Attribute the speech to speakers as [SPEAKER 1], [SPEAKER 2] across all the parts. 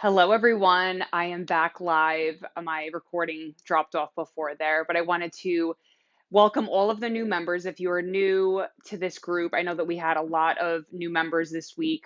[SPEAKER 1] Hello, everyone. I am back live. My recording dropped off before there, but I wanted to welcome all of the new members. If you are new to this group, I know that we had a lot of new members this week.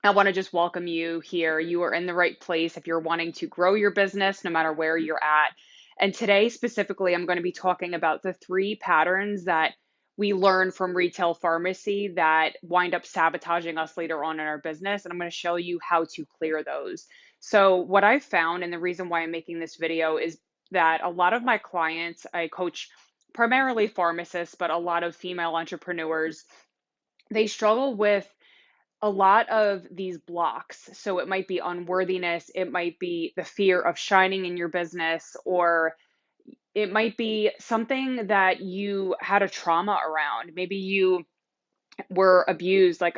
[SPEAKER 1] I want to just welcome you here. You are in the right place if you're wanting to grow your business, no matter where you're at. And today, specifically, I'm going to be talking about the three patterns that we learn from retail pharmacy that wind up sabotaging us later on in our business. And I'm going to show you how to clear those. So, what I've found, and the reason why I'm making this video, is that a lot of my clients, I coach primarily pharmacists, but a lot of female entrepreneurs, they struggle with a lot of these blocks. So it might be unworthiness, it might be the fear of shining in your business, or it might be something that you had a trauma around. Maybe you were abused. Like,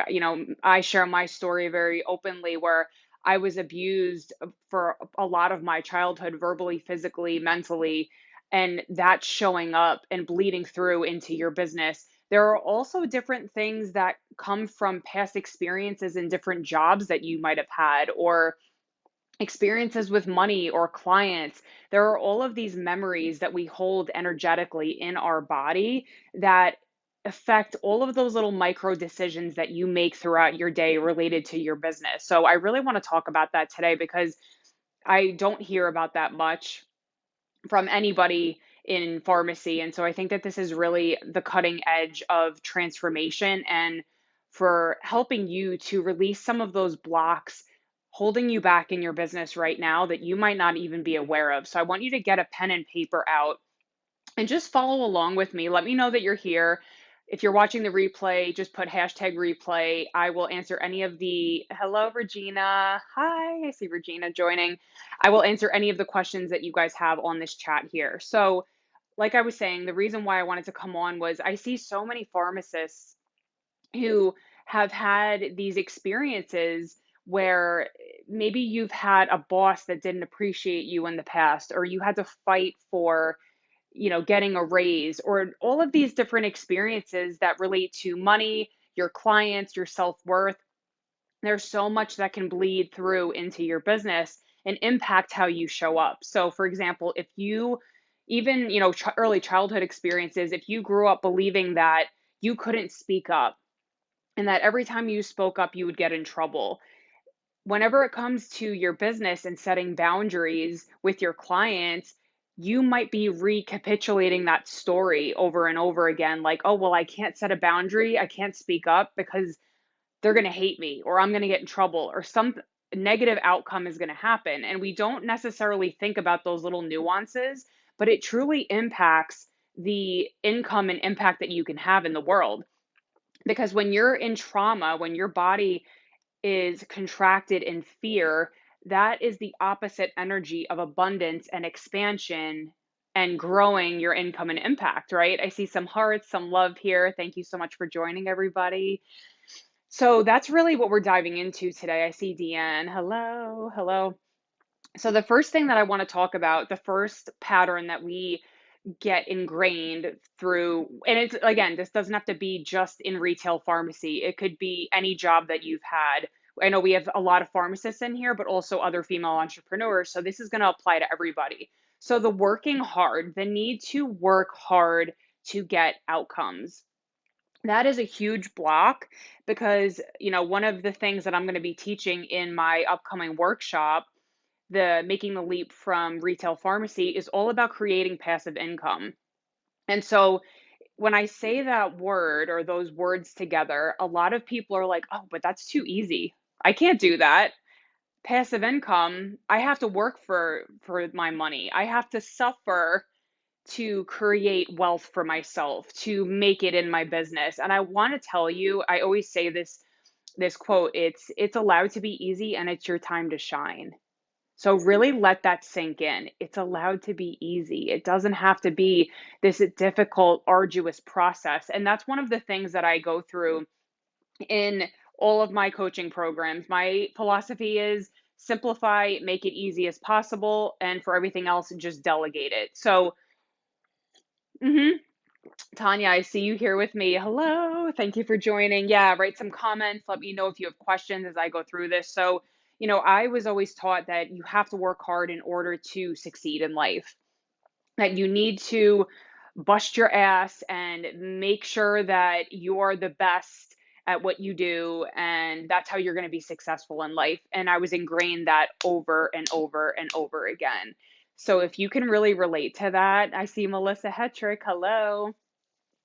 [SPEAKER 1] I share my story very openly where I was abused for a lot of my childhood, verbally, physically, mentally, and that's showing up and bleeding through into your business. There are also different things that come from past experiences in different jobs that you might have had, or experiences with money or clients. There are all of these memories that we hold energetically in our body that affect all of those little micro decisions that you make throughout your day related to your business. So I really want to talk about that today because I don't hear about that much from anybody in pharmacy. And so I think that this is really the cutting edge of transformation and for helping you to release some of those blocks holding you back in your business right now that you might not even be aware of. So I want you to get a pen and paper out and just follow along with me. Let me know that you're here. If you're watching the replay, just put hashtag replay. I will answer any of the, hello, Regina. Hi, I see Regina joining. I will answer any of the questions that you guys have on this chat here. So, like I was saying, the reason why I wanted to come on was I see so many pharmacists who have had these experiences where maybe you've had a boss that didn't appreciate you in the past, or you had to fight for getting a raise, or all of these different experiences that relate to money, your clients, your self-worth. There's so much that can bleed through into your business and impact how you show up. So, for example, if you even, early childhood experiences, if you grew up believing that you couldn't speak up and that every time you spoke up, you would get in trouble. Whenever it comes to your business and setting boundaries with your clients, you might be recapitulating that story over and over again. Like, oh, well, I can't set a boundary. I can't speak up because they're going to hate me, or I'm going to get in trouble, or some negative outcome is going to happen. And we don't necessarily think about those little nuances, but it truly impacts the income and impact that you can have in the world. Because when you're in trauma, when your body is contracted in fear, that is the opposite energy of abundance and expansion and growing your income and impact, right? I see some hearts, some love here. Thank you so much for joining, everybody. So that's really what we're diving into today. I see Deanne. Hello, hello. So the first thing that I want to talk about, the first pattern that we get ingrained through, and it's, again, this doesn't have to be just in retail pharmacy. It could be any job that you've had. I know we have a lot of pharmacists in here, but also other female entrepreneurs. So this is going to apply to everybody. So the working hard, the need to work hard to get outcomes. That is a huge block because, one of the things that I'm going to be teaching in my upcoming workshop, the Making the Leap from Retail Pharmacy, is all about creating passive income. And so when I say that word or those words together, a lot of people are like, oh, but that's too easy. I can't do that. Passive income, I have to work for my money. I have to suffer to create wealth for myself, to make it in my business. And I want to tell you, I always say this quote, it's allowed to be easy and it's your time to shine. So really let that sink in. It's allowed to be easy. It doesn't have to be this difficult, arduous process. And that's one of the things that I go through in all of my coaching programs. My philosophy is simplify, make it easy as possible, and for everything else, just delegate it. So, Tanya, I see you here with me. Hello. Thank you for joining. Yeah, write some comments. Let me know if you have questions as I go through this. So, I was always taught that you have to work hard in order to succeed in life, that you need to bust your ass and make sure that you're the best at what you do, and that's how you're going to be successful in life. And I was ingrained that over and over and over again. So if you can really relate to that, I see Melissa Hetrick. Hello.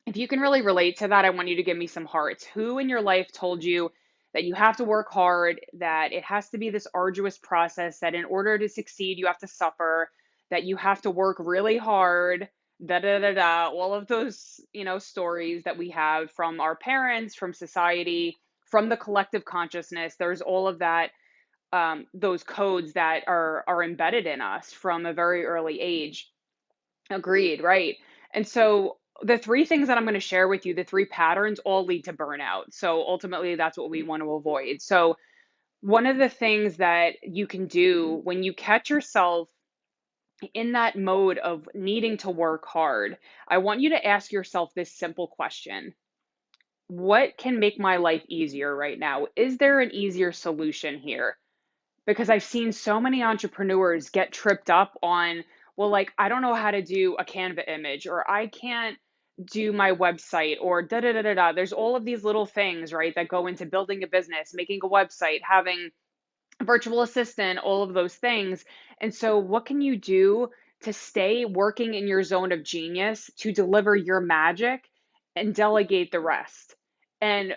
[SPEAKER 1] If you can really relate to that, I want you to give me some hearts. Who in your life told you that you have to work hard, that it has to be this arduous process, that in order to succeed, you have to suffer, that you have to work really hard, da da da da, all of those, stories that we have from our parents, from society, from the collective consciousness. There's all of that, those codes that are embedded in us from a very early age. Agreed, right. And so the three things that I'm going to share with you, the three patterns, all lead to burnout. So ultimately, that's what we want to avoid. So, one of the things that you can do when you catch yourself in that mode of needing to work hard, I want you to ask yourself this simple question: what can make my life easier right now? Is there an easier solution here? Because I've seen so many entrepreneurs get tripped up on, well, like, I don't know how to do a Canva image, or I can't do my website, or da da da da da. There's all of these little things, right, that go into building a business, making a website, having virtual assistant, all of those things. And so, what can you do to stay working in your zone of genius to deliver your magic and delegate the rest? And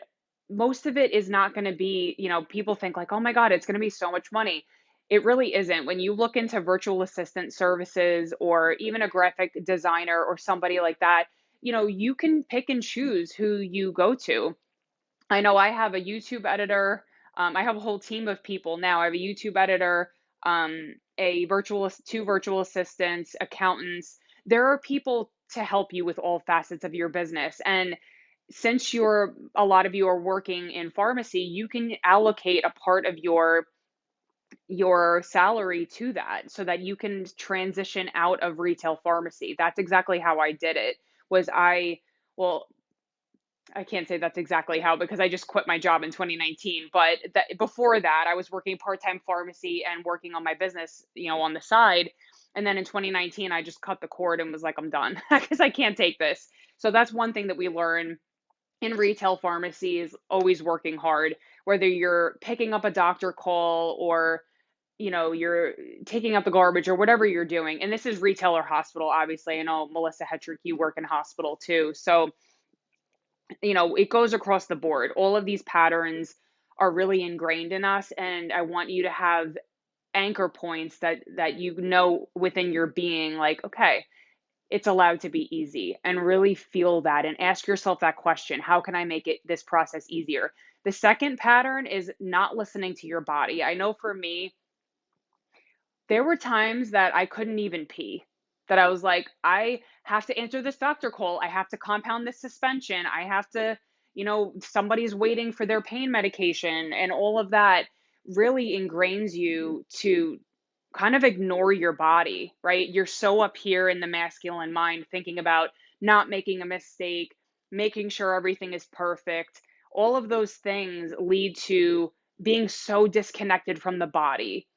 [SPEAKER 1] most of it is not going to be, people think like, oh my God, it's going to be so much money. It really isn't. When you look into virtual assistant services or even a graphic designer or somebody like that, you can pick and choose who you go to. I know I have a YouTube editor. I have a whole team of people now. I have a YouTube editor, two virtual assistants, accountants. There are people to help you with all facets of your business. And since a lot of you are working in pharmacy, you can allocate a part of your salary to that so that you can transition out of retail pharmacy. That's exactly how I did it. Was well, I can't say that's exactly how, because I just quit my job in 2019. But before that, I was working part-time pharmacy and working on my business, on the side. And then in 2019, I just cut the cord and was like, I'm done because I can't take this. So that's one thing that we learn in retail pharmacy, is always working hard, whether you're picking up a doctor call or you're taking out the garbage or whatever you're doing. And this is retail or hospital, obviously. I know, Melissa Hetrick, you work in hospital too. So it goes across the board. All of these patterns are really ingrained in us, and I want you to have anchor points that within your being, like, okay, it's allowed to be easy, and really feel that and ask yourself that question: how can I make this process easier? The second pattern is not listening to your body. I know for me, there were times that I couldn't even pee, that I was like, I have to answer this doctor call. I have to compound this suspension. I have to, somebody's waiting for their pain medication, and all of that really ingrains you to kind of ignore your body, right? You're so up here in the masculine mind thinking about not making a mistake, making sure everything is perfect. All of those things lead to being so disconnected from the body.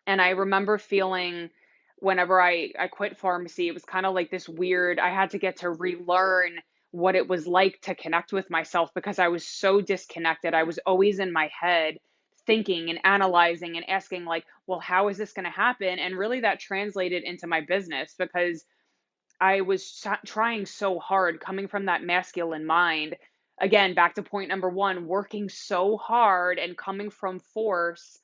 [SPEAKER 1] And I remember feeling, whenever I quit pharmacy, it was kind of like this weird, I had to get to relearn what it was like to connect with myself, because I was so disconnected. I was always in my head thinking and analyzing and asking, like, well, how is this going to happen? And really that translated into my business, because I was trying so hard, coming from that masculine mind. Again, back to point number one, working so hard and coming from force,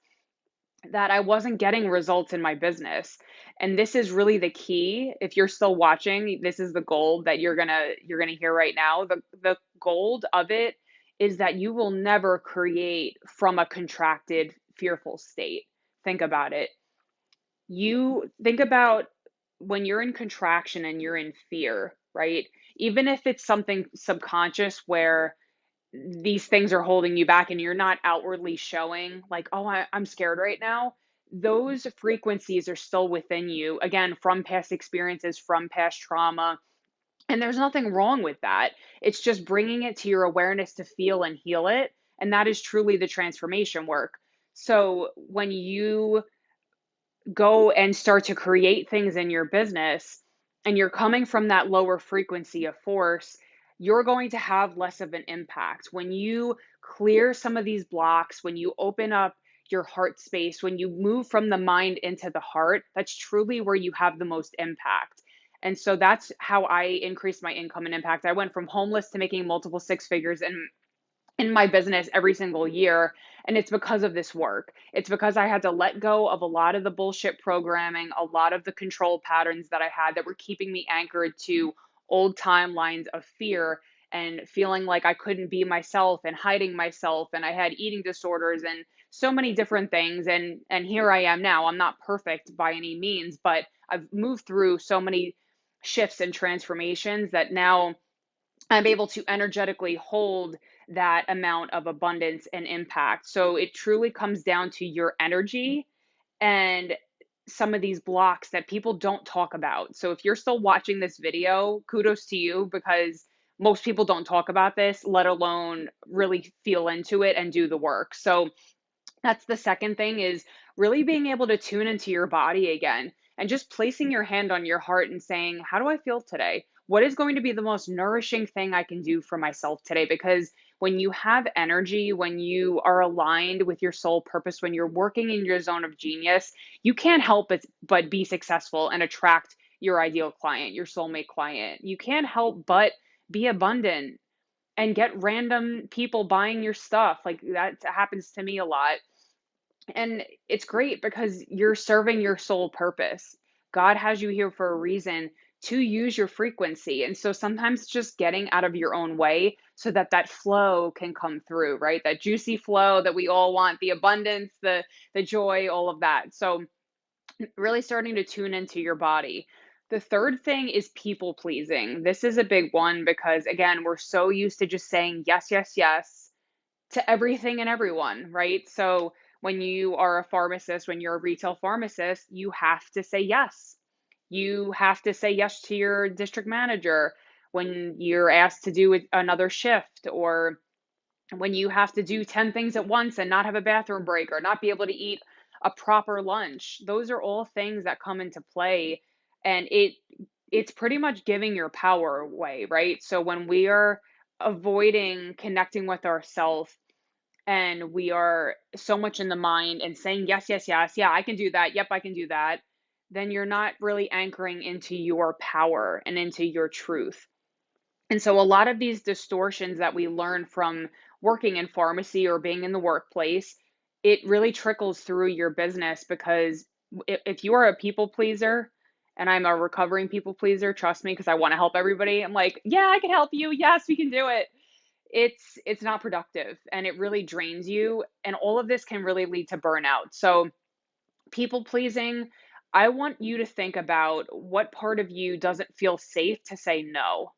[SPEAKER 1] that I wasn't getting results in my business. And this is really the key. If you're still watching, this is the gold that you're gonna hear right now. The gold of it is that you will never create from a contracted, fearful state. Think about it. You think about when you're in contraction and you're in fear, right? Even if it's something subconscious where these things are holding you back and you're not outwardly showing, like, oh, I'm scared right now, those frequencies are still within you, again, from past experiences, from past trauma. And there's nothing wrong with that. It's just bringing it to your awareness to feel and heal it. And that is truly the transformation work. So when you go and start to create things in your business and you're coming from that lower frequency of force, you're going to have less of an impact. When you clear some of these blocks, when you open up your heart space, when you move from the mind into the heart, that's truly where you have the most impact. And so that's how I increased my income and impact. I went from homeless to making multiple six figures in my business every single year. And it's because of this work. It's because I had to let go of a lot of the bullshit programming, a lot of the control patterns that I had that were keeping me anchored to old timelines of fear and feeling like I couldn't be myself and hiding myself. And I had eating disorders and so many different things. And here I am now. I'm not perfect by any means, but I've moved through so many shifts and transformations that now I'm able to energetically hold that amount of abundance and impact. So it truly comes down to your energy and some of these blocks that people don't talk about. So if you're still watching this video, kudos to you, because most people don't talk about this, let alone really feel into it and do the work. So that's the second thing, is really being able to tune into your body again and just placing your hand on your heart and saying, how do I feel today? What is going to be the most nourishing thing I can do for myself today? Because when you have energy, when you are aligned with your soul purpose, when you're working in your zone of genius, you can't help but be successful and attract your ideal client, your soulmate client. You can't help but be abundant and get random people buying your stuff. Like that happens to me a lot. And it's great because you're serving your soul purpose. God has you here for a reason to use your frequency. And so sometimes just getting out of your own way so that that flow can come through, right? That juicy flow that we all want, the abundance, the joy, all of that. So really starting to tune into your body. The third thing is people pleasing. This is a big one because again, we're so used to just saying yes, yes, yes to everything and everyone, right? So when you are a pharmacist, when you're a retail pharmacist, you have to say yes. You have to say yes to your district manager when you're asked to do another shift, or when you have to do 10 things at once and not have a bathroom break or not be able to eat a proper lunch. Those are all things that come into play, and it's pretty much giving your power away, right? So when we are avoiding connecting with ourselves and we are so much in the mind and saying yes, yes, yes, yeah, I can do that, yep, I can do that, then you're not really anchoring into your power and into your truth. And so a lot of these distortions that we learn from working in pharmacy or being in the workplace, it really trickles through your business, because if you are a people pleaser, and I'm a recovering people pleaser, trust me, because I want to help everybody. I'm like, yeah, I can help you. Yes, we can do it. It's not productive and it really drains you. And all of this can really lead to burnout. So people pleasing, I want you to think about what part of you doesn't feel safe to say no.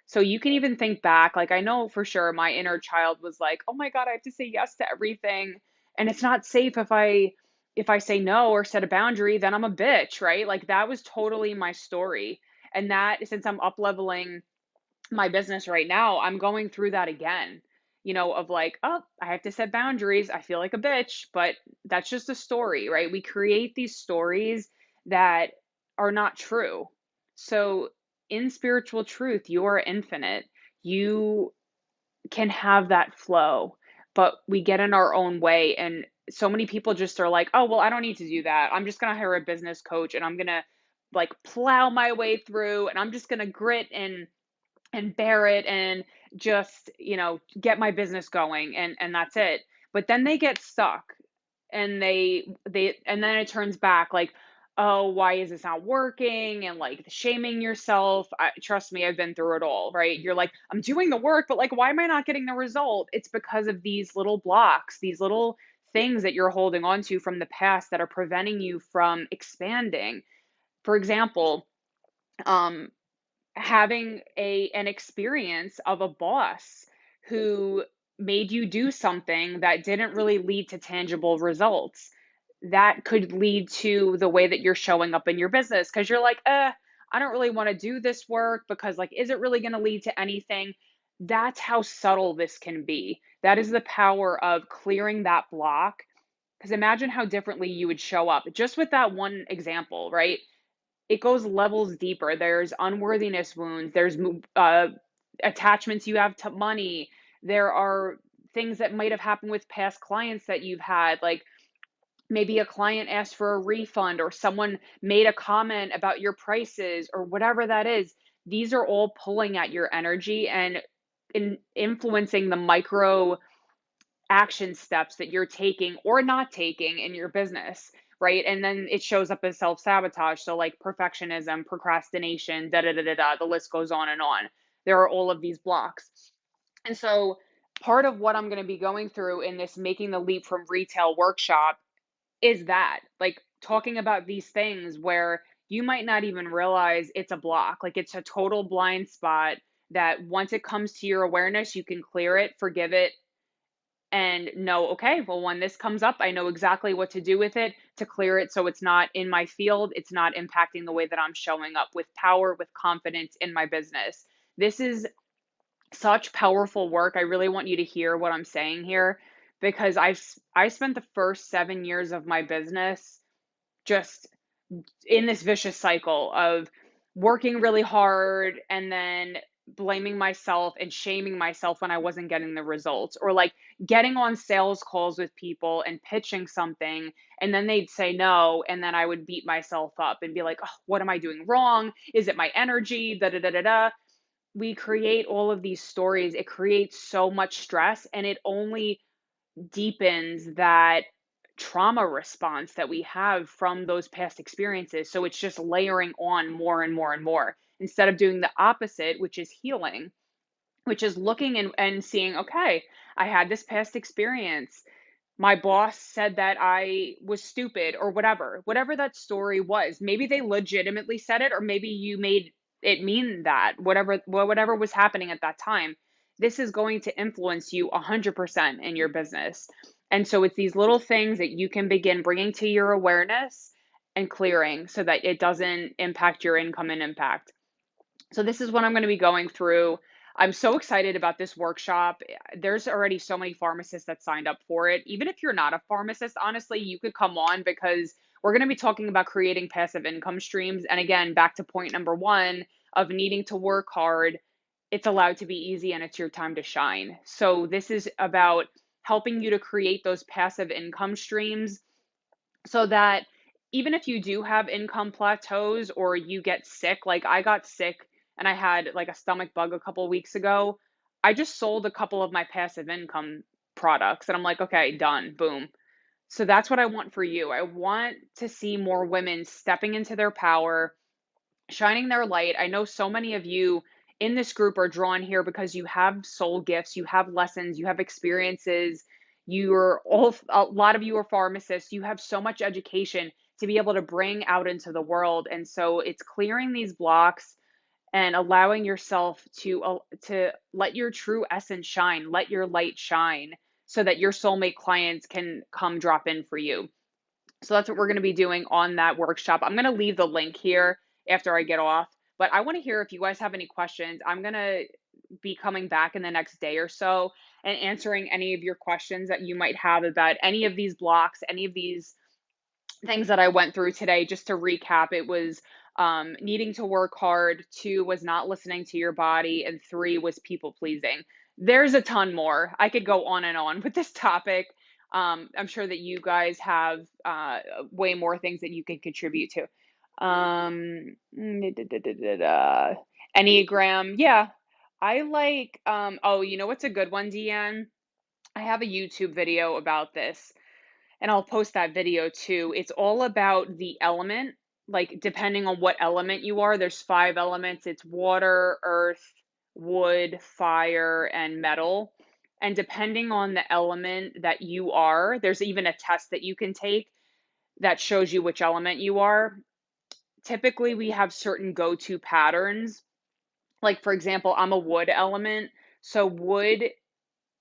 [SPEAKER 1] So you can even think back, like I know for sure my inner child was like, "Oh my God, I have to say yes to everything." And it's not safe if I say no or set a boundary, then I'm a bitch, right? Like that was totally my story. And that, since I'm up leveling my business right now, I'm going through that again, of like, oh, I have to set boundaries. I feel like a bitch, but that's just a story, right? We create these stories that are not true. So, in spiritual truth, you are infinite. You can have that flow, but we get in our own way. And so many people just are like, oh, well, I don't need to do that. I'm just going to hire a business coach and I'm going to like plow my way through and I'm just going to grit and bear it and just get my business going, and that's it. But then they get stuck, and and then it turns back like, oh, why is this not working, and like shaming yourself. Trust me, I've been through it all, right? You're like, I'm doing the work, but like, why am I not getting the result? It's because of these little blocks, these little things that you're holding on to from the past that are preventing you from expanding. For example, um having an experience of a boss who made you do something that didn't really lead to tangible results, that could lead to the way that you're showing up in your business, because you're like, I don't really want to do this work because like, is it really going to lead to anything? That's how subtle this can be. That is the power of clearing that block Because imagine how differently you would show up just with that one example, right? It goes levels deeper. There's unworthiness wounds, there's attachments you have to money, there are things that might have happened with past clients that you've had, like maybe a client asked for a refund or someone made a comment about your prices or whatever that is. These are all pulling at your energy and influencing the micro action steps that you're taking or not taking in your business, right? And then it shows up as self sabotage. So, like perfectionism, procrastination, da da da da da, the list goes on and on. There are all of these blocks. And so, part of what I'm going to be going through in this Making the Leap from Retail workshop is that, like, talking about these things where you might not even realize it's a block, like, it's a total blind spot that once it comes to your awareness, you can clear it, forgive it, and know, okay, well, when this comes up, I know exactly what to do with it to clear it so it's not in my field, it's not impacting the way that I'm showing up with power, with confidence in my business. This is such powerful work. I really want you to hear what I'm saying here because I spent the first 7 years of my business just in this vicious cycle of working really hard and then blaming myself and shaming myself when I wasn't getting the results, or like getting on sales calls with people and pitching something and then they'd say no and then I would beat myself up and be like, oh, what am I doing wrong? Is it my energy? Da da da da da. We create all of these stories. It creates so much stress and it only deepens that trauma response that we have from those past experiences. So it's just layering on more and more and more instead of doing the opposite, which is healing, which is looking and seeing, okay, I had this past experience. My boss said that I was stupid or whatever that story was. Maybe they legitimately said it, or maybe you made it mean that, whatever was happening at that time. This is going to influence you 100% in your business. And so it's these little things that you can begin bringing to your awareness and clearing so that it doesn't impact your income and impact. So this is what I'm going to be going through. I'm so excited about this workshop. There's already so many pharmacists that signed up for it. Even if you're not a pharmacist, honestly, you could come on because we're going to be talking about creating passive income streams. And again, back to point number one of needing to work hard, it's allowed to be easy and it's your time to shine. So this is about helping you to create those passive income streams so that even if you do have income plateaus or you get sick, like I got sick and I had like a stomach bug a couple weeks ago, I just sold a couple of my passive income products and I'm like, okay, done, boom. So that's what I want for you. I want to see more women stepping into their power, shining their light. I know so many of you in this group are drawn here because you have soul gifts, you have lessons, you have experiences. You're all, a lot of you are pharmacists. You have so much education to be able to bring out into the world. And so it's clearing these blocks and allowing yourself to let your true essence shine, let your light shine so that your soulmate clients can come drop in for you. So that's what we're going to be doing on that workshop. I'm going to leave the link here after I get off, but I want to hear if you guys have any questions. I'm going to be coming back in the next day or so and answering any of your questions that you might have about any of these blocks, any of these things that I went through today. Just to recap, it was needing to work hard, two was not listening to your body, and three was people pleasing. There's a ton more. I could go on and on with this topic. I'm sure that you guys have way more things that you can contribute to. Enneagram, yeah. I like, oh, you know what's a good one, Deanne? I have a YouTube video about this and I'll post that video too. It's all about the element, like depending on what element you are, there's 5 elements. It's water, earth, wood, fire, and metal. And depending on the element that you are, there's even a test that you can take that shows you which element you are. Typically, we have certain go-to patterns. Like, for example, I'm a wood element. So, wood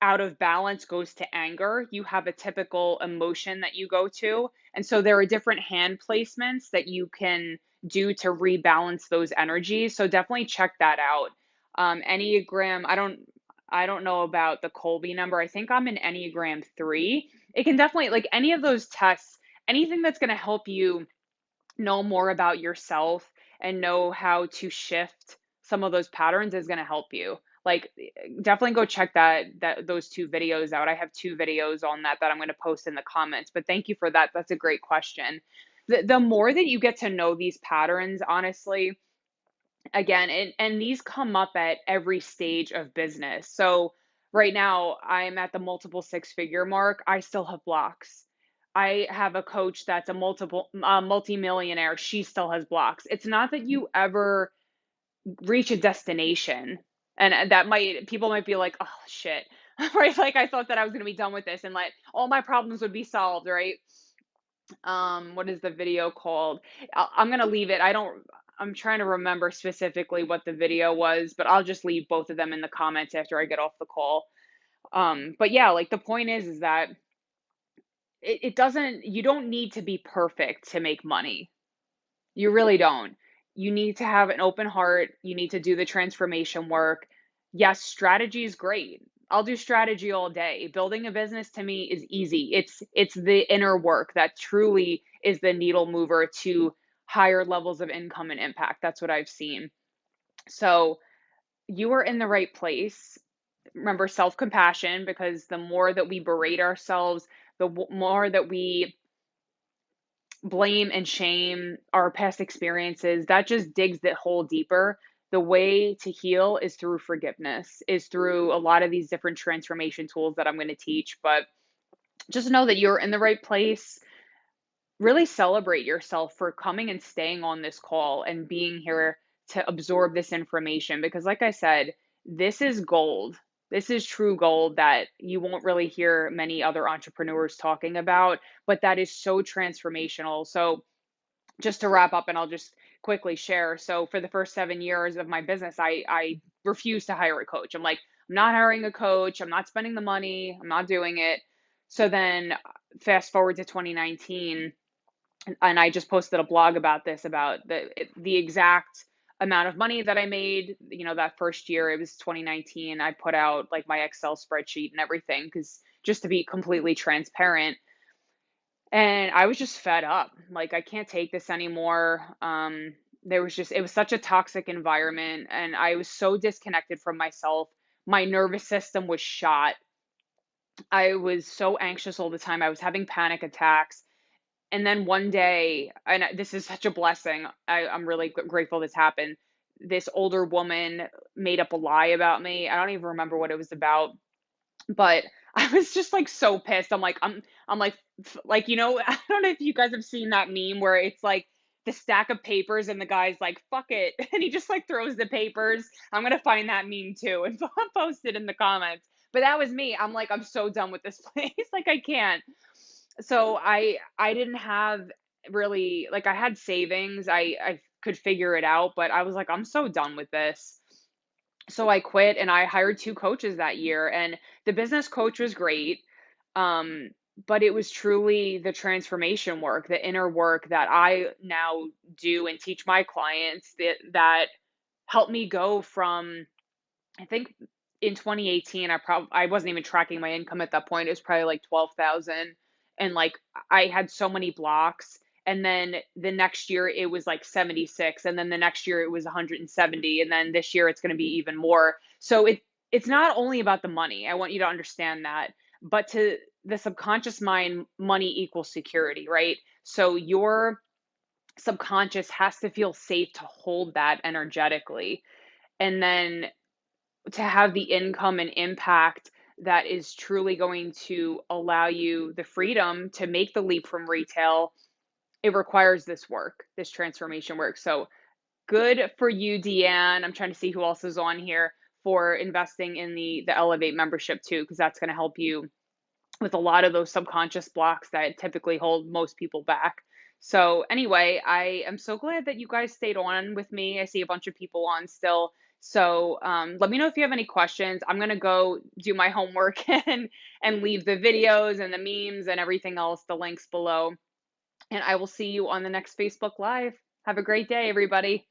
[SPEAKER 1] out of balance goes to anger. You have a typical emotion that you go to. And so there are different hand placements that you can do to rebalance those energies. So definitely check that out. Enneagram, I don't know about the Colby number. I think I'm an Enneagram 3. it can definitely, like any of those tests, anything that's going to help you know more about yourself and know how to shift some of those patterns is going to help you. Like definitely go check those two videos out. I have two videos on that I'm going to post in the comments. But thank you for that. That's a great question. The more that you get to know these patterns, honestly, again, and these come up at every stage of business. So right now I'm at the multiple six figure mark. I still have blocks. I have a coach that's a multi-millionaire. She still has blocks. It's not that you ever reach a destination, and that might, people might be like, oh shit, right? Like I thought that I was going to be done with this and like all my problems would be solved, right? What is the video called? I'm gonna leave it. I'm trying to remember specifically what the video was, but I'll just leave both of them in the comments after I get off the call. But yeah, like the point is that it doesn't, you don't need to be perfect to make money. You really don't. You need to have an open heart. You need to do the transformation work. Yes, strategy is great. I'll do strategy all day. Building a business to me is easy. It's the inner work that truly is the needle mover to higher levels of income and impact. That's what I've seen. So, you are in the right place. Remember self-compassion, because the more that we berate ourselves, the more that we blame and shame our past experiences, that just digs that hole deeper. The way to heal is through forgiveness, is through a lot of these different transformation tools that I'm going to teach. But just know that you're in the right place. Really celebrate yourself for coming and staying on this call and being here to absorb this information, because like I said, this is gold. This is true gold that you won't really hear many other entrepreneurs talking about, but that is so transformational. So just to wrap up, and I'll just quickly share. So for the first 7 years of my business, I refused to hire a coach. I'm like, I'm not hiring a coach. I'm not spending the money. I'm not doing it. So then fast forward to 2019, and I just posted a blog about this, about the exact amount of money that I made, that first year. It was 2019. I put out like my Excel spreadsheet and everything, because just to be completely transparent. And I was just fed up. Like, I can't take this anymore. It was such a toxic environment, and I was so disconnected from myself. My nervous system was shot. I was so anxious all the time. I was having panic attacks. And then one day, and this is such a blessing, I'm really grateful this happened. This older woman made up a lie about me. I don't even remember what it was about, but I was just like so pissed. I'm like, I don't know if you guys have seen that meme where it's like the stack of papers and the guy's like, fuck it. And he just like throws the papers. I'm going to find that meme too and post it in the comments. But that was me. I'm like, I'm so done with this place. Like, I can't. So I didn't have really, like, I had savings. I could figure it out, but I was like, I'm so done with this. So I quit and I hired two coaches that year, and the business coach was great. Um, but it was truly the transformation work, the inner work that I now do and teach my clients, that helped me go from, I think in 2018, I wasn't even tracking my income at that point. It was probably like 12,000, and like I had so many blocks. And then the next year it was like 76, and then the next year it was 170, and then this year it's going to be even more. So it's not only about the money. I want you to understand that, but to the subconscious mind, money equals security, right? So your subconscious has to feel safe to hold that energetically. And then to have the income and impact that is truly going to allow you the freedom to make the leap from retail, it requires this work, this transformation work. So good for you, Deanne. I'm trying to see who else is on here, for investing in the Elevate membership too, because that's going to help you with a lot of those subconscious blocks that typically hold most people back. So anyway, I am so glad that you guys stayed on with me. I see a bunch of people on still. So let me know if you have any questions. I'm gonna go do my homework and leave the videos and the memes and everything else, the links below. And I will see you on the next Facebook Live. Have a great day, everybody.